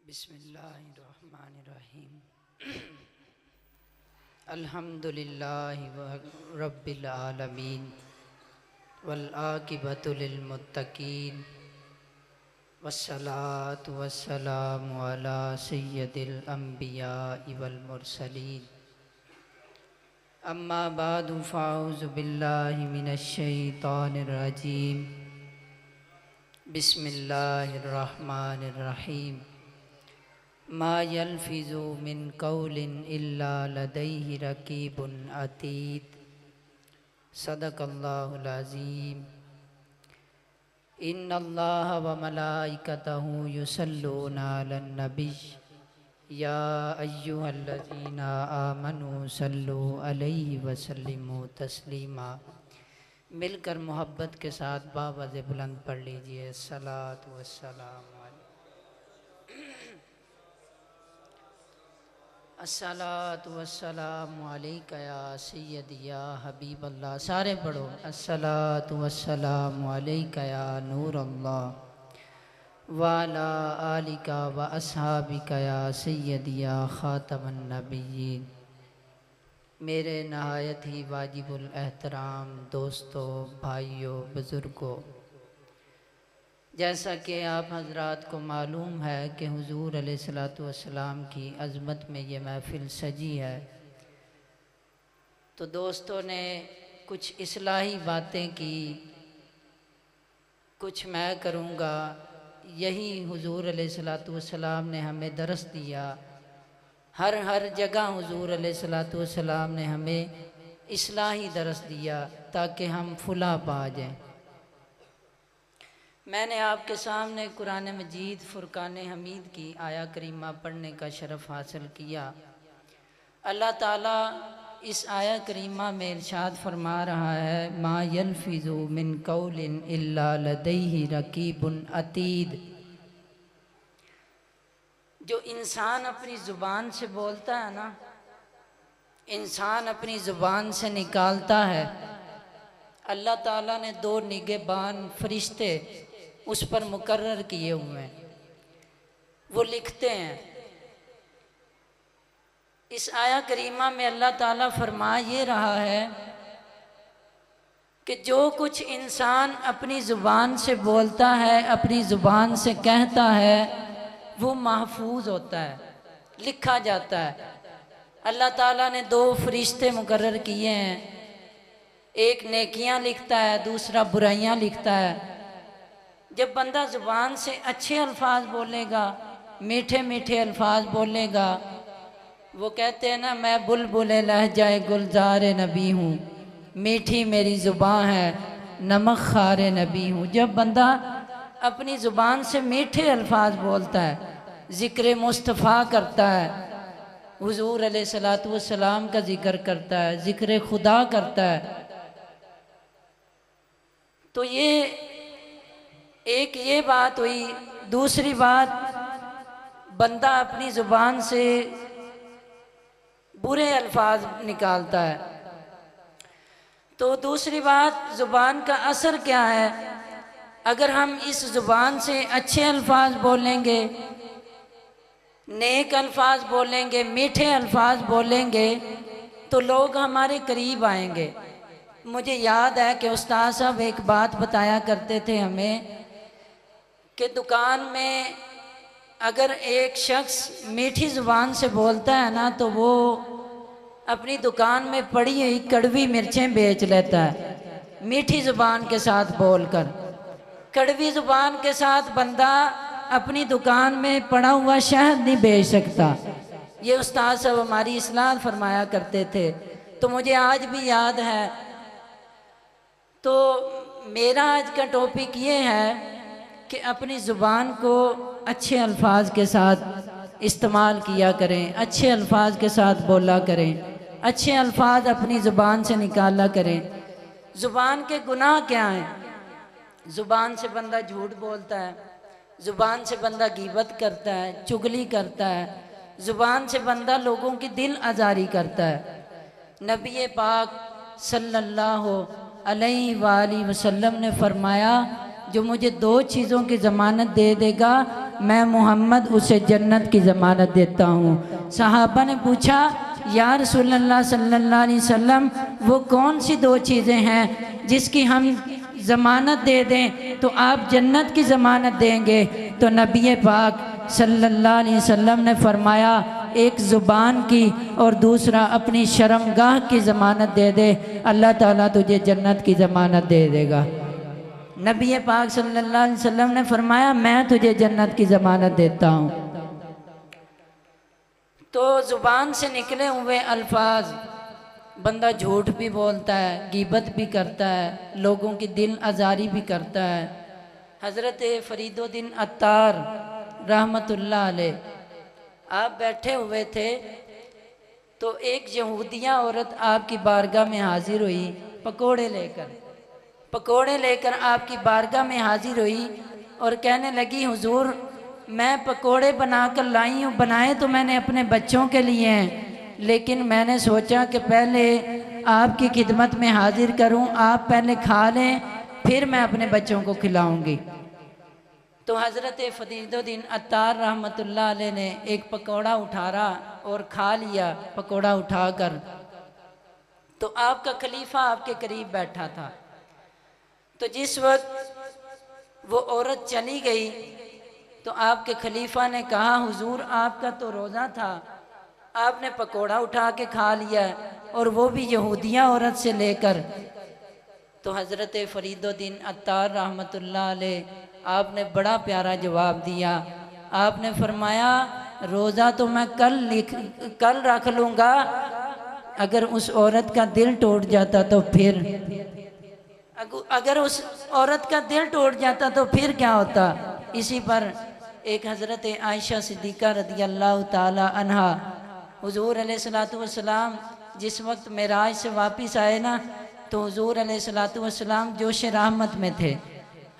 बिस्मिल्लाहिर्रहमानिर्रहीम। अल्हम्दुलिल्लाहि रब्बिल आलमीन वल आकिबतु लिल मुत्तकीन वस्सलातु वस्सलामु अला सय्यदिल अंबियाइ वल मुरसलीन। अम्मा बादु फ़ाऊज़ु बिल्लाहि मिनश शैतानिर रजीम। बिस्मिल्लाहिर्रहमानिर्रहीम। मा यल्फ़िज़ु मिन क़ौलिन इल्ला लदैहि रक़ीबुन अतीद। सदक़ल्लाहुल अज़ीम। इन्नल्लाह व मलाइकतहु युसल्लूना अलन नबी या अय्युहल्लज़ीना आमनू सल्लु अलैहि वसल्लिमू तस्लीमा। मिलकर मोहब्बत के साथ बावज़ बुलंद पढ़ लीजिए। सलातु वस्सलामु अस्सलातु वस्सलामु अलैका या सय्यदी या हबीबल्लाह। सारे पढ़ो। अस्सलातु वस्सलामु अलैका या नूरल्लाह व अला आलिका व अस्हाबिका या सय्यदी या खातमन नबिय्यीन। मेरे नहायत ही वाजिबुल एहतराम दोस्तों, भाइयों, बुज़ुर्गों, जैसा कि आप हजरात को मालूम है कि हुजूर अलैहिस्सलातु वस्सलाम की अज़मत में ये महफ़िल सजी है, तो दोस्तों ने कुछ इस्लाही बातें की, कुछ मैं करूँगा। यही हुजूर अलैहिस्सलातु वस्सलाम ने हमें दरस दिया। हर जगह हुजूर अलैहिस्सलातु वस्सलाम ने हमें इस्लाही दरस दिया ताकि हम फुला पा जाएं। मैंने आपके सामने कुरान मजीद फ़ुरक़ान हमीद की आया करीमा पढ़ने का शरफ़ हासिल किया। अल्लाह ताला इस आया करीमा में इरशाद फरमा रहा है, मा यल्फ़िज़ु मिन क़ौलिन इल्ला लदैहि रक़ीबुन अतीद। जो इंसान अपनी ज़ुबान से बोलता है ना, इंसान अपनी ज़ुबान से निकालता है, अल्लाह ताला ने दो निगहबान फरिश्ते उस पर मुकर्रर किए हुए हैं, वो लिखते हैं। इस आया करीमा में अल्लाह ताला फरमा ये रहा है कि जो कुछ इंसान अपनी ज़ुबान से बोलता है, अपनी ज़ुबान से कहता है, वो महफूज होता है, लिखा जाता है। अल्लाह ताला ने दो फरिश्ते मुकर्रर किए हैं, एक नेकियां लिखता है, दूसरा बुराइयां लिखता है। जब बंदा ज़ुबान से अच्छे अल्फाज बोलेगा, मीठे मीठे अल्फाज बोलेगा, वो कहते हैं ना, मैं बुलबुले लहजाए गुलजार नबी हूँ, मीठी मेरी ज़ुबान है, नमक खार नबी हूँ। जब बंदा अपनी ज़ुबान से मीठे अल्फाज बोलता है, ज़िक्र मुस्तफ़ा करता है, हुज़ूर अलैहिस्सलातु वस्सलाम का ज़िक्र करता है, ज़िक्र खुदा करता है, तो ये बात हुई। दूसरी बात, बंदा अपनी ज़ुबान से बुरे अल्फाज निकालता है, तो दूसरी बात, ज़ुबान का असर क्या है। अगर हम इस ज़ुबान से अच्छे अल्फाज बोलेंगे, नेक अल्फाज बोलेंगे, मीठे अल्फाज बोलेंगे, तो लोग हमारे करीब आएंगे। मुझे याद है कि उस्ताद साहब एक बात बताया करते थे हमें कि दुकान में अगर एक शख्स मीठी ज़ुबान से बोलता है ना, तो वो अपनी दुकान में पड़ी हुई कड़वी मिर्चें बेच लेता है, मीठी ज़ुबान के साथ बोलकर। कड़वी ज़ुबान के साथ बंदा अपनी दुकान में पड़ा हुआ शहद नहीं बेच सकता। ये उस्ताद साहब हमारी इस्लाह फरमाया करते थे, तो मुझे आज भी याद है। तो मेरा आज का टॉपिक ये है कि अपनी ज़ुबान को अच्छे अल्फाज के साथ इस्तेमाल किया करें, अच्छे अल्फाज के साथ बोला करें, अच्छे अल्फाज अपनी ज़ुबान से निकाला करें। ज़ुबान के गुनाह क्या हैं? ज़ुबान से बंदा झूठ बोलता है, ज़ुबान से बंदा गीबत करता है, चुगली करता है, ज़ुबान से बंदा लोगों की दिल आज़ारी करता है। नबी पाक सल्लल्लाहु अलैहि वसल्लम ने फरमाया, जो मुझे दो चीज़ों की ज़मानत दे देगा, मैं मोहम्मद उसे जन्नत की ज़मानत देता हूँ। सहाबा ने पूछा या रसूलल्लाह सल्लल्लाहु अलैहि वसल्लम वो कौन सी दो चीज़ें हैं जिसकी हम ज़मानत दे दें तो आप जन्नत की ज़मानत देंगे? तो नबी पाक सल्लल्लाहु अलैहि वसल्लम ने फरमाया एक ज़ुबान की और दूसरा अपनी शर्मगाह की ज़मानत दे दे, अल्लाह ताला तुझे जन्नत की ज़मानत दे देगा। नबी पाक सल्लल्लाहु अलैहि वसल्लम ने फरमाया मैं तुझे जन्नत की ज़मानत देता हूँ। तो ज़ुबान से निकले हुए अल्फाज, बंदा झूठ भी बोलता है, गीबत भी करता है, लोगों की दिल आज़ारी भी करता है। हज़रत फरीदुद्दीन अत्तार रहमतुल्लाह अलैह आप बैठे हुए थे तो एक यहूदिया औरत आपकी बारगाह में हाजिर हुई पकोड़े लेकर आपकी बारगाह में हाजिर हुई और कहने लगी हुजूर मैं पकोड़े बनाकर लाई हूँ। बनाए तो मैंने अपने बच्चों के लिए हैं, लेकिन मैंने सोचा कि पहले आपकी खिदमत में हाजिर करूँ, आप पहले खा लें फिर मैं अपने बच्चों को खिलाऊँगी। तो हज़रत फरीदुद्दीन अत्तार रहमतुल्लाह अलैह ने एक पकौड़ा उठाया और खा लिया। पकौड़ा उठाकर तो आपका खलीफा आपके करीब बैठा था। तो जिस वक्त वो औरत चली गई तो आपके खलीफा ने कहा हुजूर आपका तो रोज़ा था, आपने पकौड़ा उठा के खा लिया और वो भी यहूदिया औरत से लेकर। तो हज़रत फरीदुद्दीन अत्तार रहमतुल्लाह अलैह आपने बड़ा प्यारा जवाब दिया। आपने फरमाया रोज़ा तो मैं कल रख लूँगा, अगर उस औरत का दिल टूट जाता तो फिर, अगर उस औरत का दिल टूट जाता तो फिर क्या होता। इसी पर एक हज़रत आयशा सिद्दीक़ा रज़ी अल्लाह ताला अन्हा हुज़ूर अलैहिस्सलातु वस्सलाम जिस वक्त मेराज से वापस आए ना तो हुज़ूर अलैहिस्सलातु वस्सलाम जोश रहमत में थे।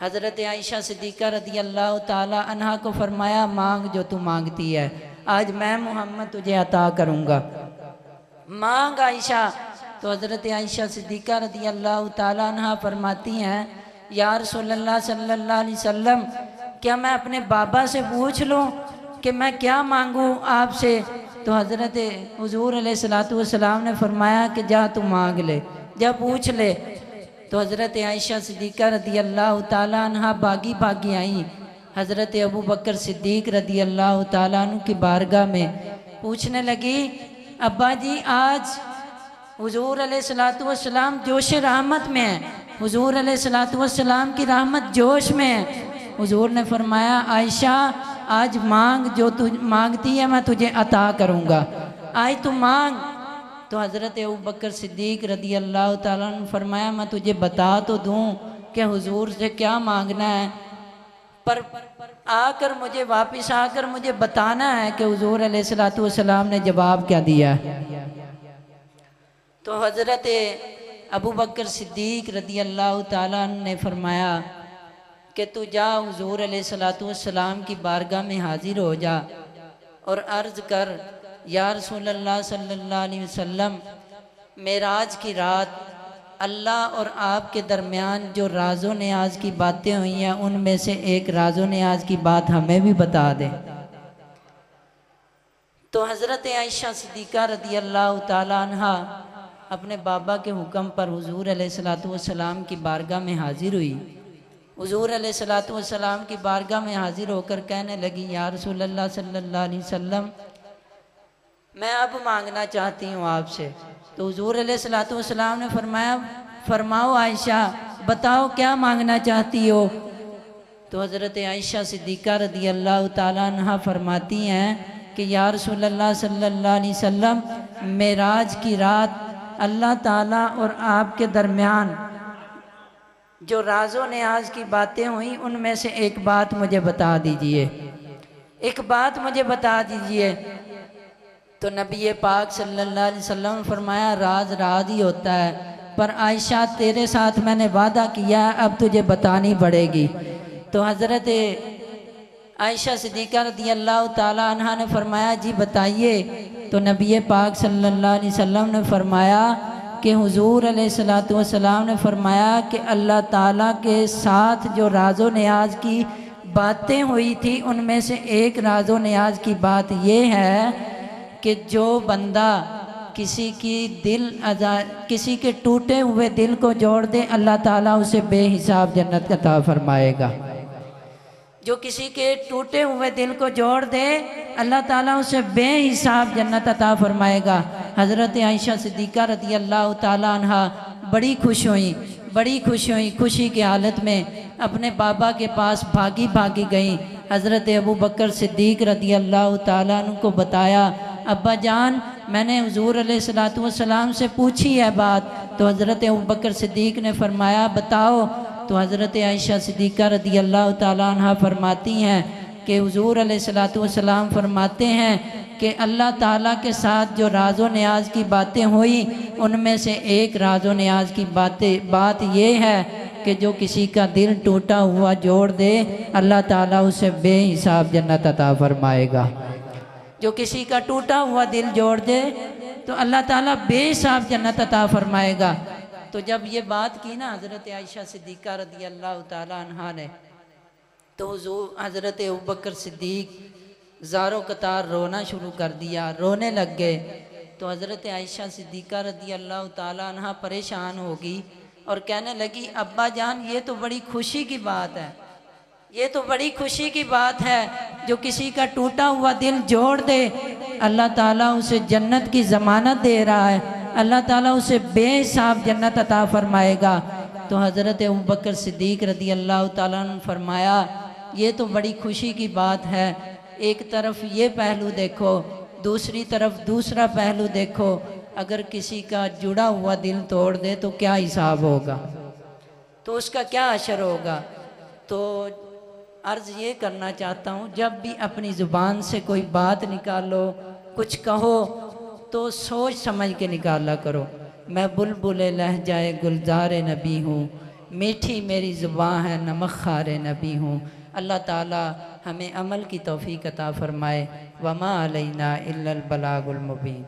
हज़रत आयशा सिद्दीक़ा रज़ी अल्लाह ताला अन्हा को फरमाया मांग जो तू मांगती है, आज मैं मोहम्मद तुझे अता करूँगा, मांग आयशा। तो हज़रत आयशा सिद्दीक़ा रज़ी अल्लाह ताला अन्हा फरमाती हैं या रसूलल्लाह सल्लल्लाहु अलैहि वसल्लम क्या मैं अपने बाबा से पूछ लूँ कि मैं क्या मांगूँ आपसे? तो हज़रत हुज़ूर अलैहिस्सलातु वस्सलाम ने फरमाया कि जा तू मांग ले, जा पूछ ले। तो हज़रत आयशा सिद्दीक़ा रज़ी अल्लाह ताला अन्हा भागी भागी आई हज़रत अबू बकर सिद्दीक़ रज़ी अल्लाह ताला अन्हु की बारगाह में, पूछने लगी अब्बा जी आज हुज़ूर अलैहिस्सलातु वस्सलाम जोश रहमत में है, हुज़ूर अलैहिस्सलातु वस्सलाम की रहमत जोश में है। हुज़ूर ने फरमाया आयशा आज मांग, जो तू मांगती है मैं तुझे अता करूँगा, आज तू मांग। तो हज़रत अबू बकर सिद्दीक़ रज़ी अल्लाह ताला अन्हु फरमाया मैं तुझे बता तो दूँ कि हुज़ूर से क्या मांगना है, पर आकर मुझे वापस आकर मुझे बताना है कि हुज़ूर अलैहिस्सलातु वस्सलाम ने जवाब क्या दिया। तो हज़रत अबू बकर सिद्दीक़ रज़ी अल्लाह ताला अन्हु ने फरमाया कि तू जा हुज़ूर अलैहिस्सलातु वस्सलाम की बारगाह में हाजिर हो जा और अर्ज़ कर या रसूलल्लाह सल्लल्लाहु अलैहि वसल्लम मेराज की रात अल्लाह और आपके दरमियान जो राज़ो नियाज की बातें हुई हैं उनमें से एक राज़ो नियाज की बात हमें भी बता दें। तो हज़रत आयशा सिद्दीक़ा रज़ी अल्लाह ताला अन्हा अपने बाबा के हुक्म पर हुज़ूर अलैहिस्सलातु वस्सलाम की बारगाह में हाजिर हुई। हुज़ूर अलैहिस्सलातु वस्सलाम की बारगाह में हाजिर होकर कहने लगी या रसूलल्लाह सल्लल्लाहु अलैहि वसल्लम मैं अब मांगना चाहती हूँ आपसे। तो हुज़ूर अलैहिस्सलातु वस्सलाम ने फरमाया फरमाओ आयशा बताओ क्या मांगना चाहती हो। तो हज़रत आयशा सिद्दीक़ा रज़ी अल्लाह ताला अन्हा फरमाती हैं कि या रसूलल्लाह सल्लल्लाहु अलैहि वसल्लम मेराज की रात अल्लाह ताला और आपके दरमियान जो राज़ो नियाज की बातें हुई उनमें से एक बात मुझे बता दीजिए, एक बात मुझे बता दीजिए। तो नबी पाक सल्लल्लाहु अलैहि वसल्लम ने फरमाया राज राज ही होता है, पर आयशा तेरे साथ मैंने वादा किया अब तुझे बतानी पड़ेगी। तो हज़रत आयशा सिद्दीक़ा रज़ी अल्लाह ताला अन्हा ने फरमाया जी बताइए। तो नबी पाक सल्लल्लाहु अलैहि वसल्लम ने फरमाया कि हुज़ूर अलैहिस्सलातु वस्सलाम ने फरमाया कि अल्लाह ताला के साथ जो राज़ो नियाज की बातें हुई थी, उनमें से एक राज़ो नियाज की बात ये है कि जो बंदा किसी के टूटे हुए दिल को जोड़ दे, अल्लाह ताला उसे बेहिसाब जन्नत अता फरमाएगा। जो किसी के टूटे हुए दिल को जोड़ दे, अल्लाह ताला उसे बेहिसाब जन्नत अता फरमाएगा। हज़रत आयशा सिद्दीक़ा रज़ी अल्लाह ताला अन्हा बड़ी खुश हुई, खुशी की हालत में अपने बाबा के पास भागी गई। हज़रत अबू बकर सिद्दीक़ रज़ी अल्लाह ताला अन्हु को बताया, अब्बा जान मैंने हुज़ूर अलैहिस्सलातु वस्सलाम से पूछी है बात। तो हज़रत अबू बकर सिद्दीक़ ने फरमाया बताओ। तो हज़रत आयशा सिद्दीक़ा रज़ी अल्लाह ताला अन्हा फरमाती हैं कि हुज़ूर अलैहिस्सलातु वस्सलाम फरमाते हैं कि अल्लाह ताला के साथ जो राज़ो नियाज़ की बातें हुई, उनमें से एक राज़ो नियाज़ की बात ये है कि जो किसी का दिल टूटा हुआ जोड़ दे, अल्लाह ताला उसे बेहिसाब जन्नत अता फरमाएगा। जो किसी का टूटा हुआ दिल जोड़ दे तो अल्लाह ताला बेहिसाब जन्नत अता फरमाएगा। तो जब ये बात की ना हज़रत आयशा सिद्दीक़ा रज़ी अल्लाह ताला अन्हा ने, तो हज़रत अबू बकर सिद्दीक़ ज़ारो कतार रोना शुरू कर दिया, रोने लग गए। तो हज़रत आयशा सिद्दीक़ा रज़ी अल्लाह ताला अन्हा परेशान होगी और कहने लगी, अब्बा जान ये तो बड़ी खुशी की बात है, ये तो बड़ी खुशी की बात है। जो किसी का टूटा हुआ दिल जोड़ दे, अल्लाह ताला उसे जन्नत की ज़मानत दे रहा है, अल्लाह ताला उसे बेहिसाब जन्नत अता फरमाएगा। तो हज़रत अबू बकर सिद्दीक़ रज़ी अल्लाह ताला ने फरमाया, ये तो बड़ी खुशी की बात है। एक तरफ ये पहलू देखो, दूसरी तरफ दूसरा पहलू देखो। अगर किसी का जुड़ा हुआ दिल तोड़ दे तो क्या हिसाब होगा, तो उसका क्या असर होगा। तो अर्ज़ ये करना चाहता हूँ, जब भी अपनी ज़ुबान से कोई बात निकालो, कुछ कहो, तो सोच समझ के निकाला करो। मैं बुलबुल लहजाए गुलजार नबी हूँ, मीठी मेरी ज़ुबान है नमक खार नबी हूँ। अल्लाह ताला हमें अमल की तौफ़ीक़ अता फ़रमाए। वमा अलैना इल्लल बलागुल मुबीन।